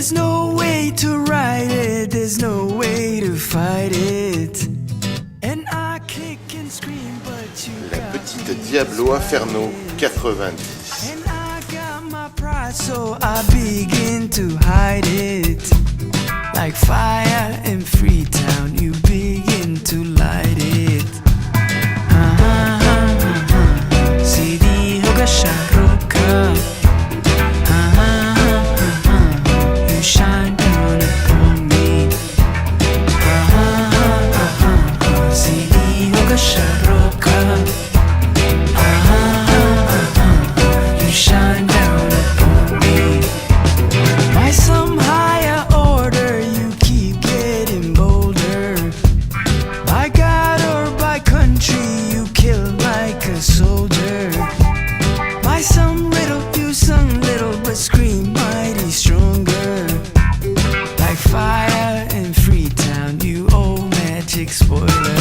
There's no way to ride it, there's no way to fight it. And I kick and scream, but you La got petite me Diablo Inferno 90. and I got my pride, so I begin to hide it. Like fire in Freetown, you begin to light it. Sidi hoga sharuka. You shine down upon me. Sidi hoga sharuka. You shine down upon me. By some higher order, you keep getting bolder. By God or by country, you kill like a soldier. By some riddle, you sung little but scream mighty stronger. Like fire in Freetown, you old magic spoiler.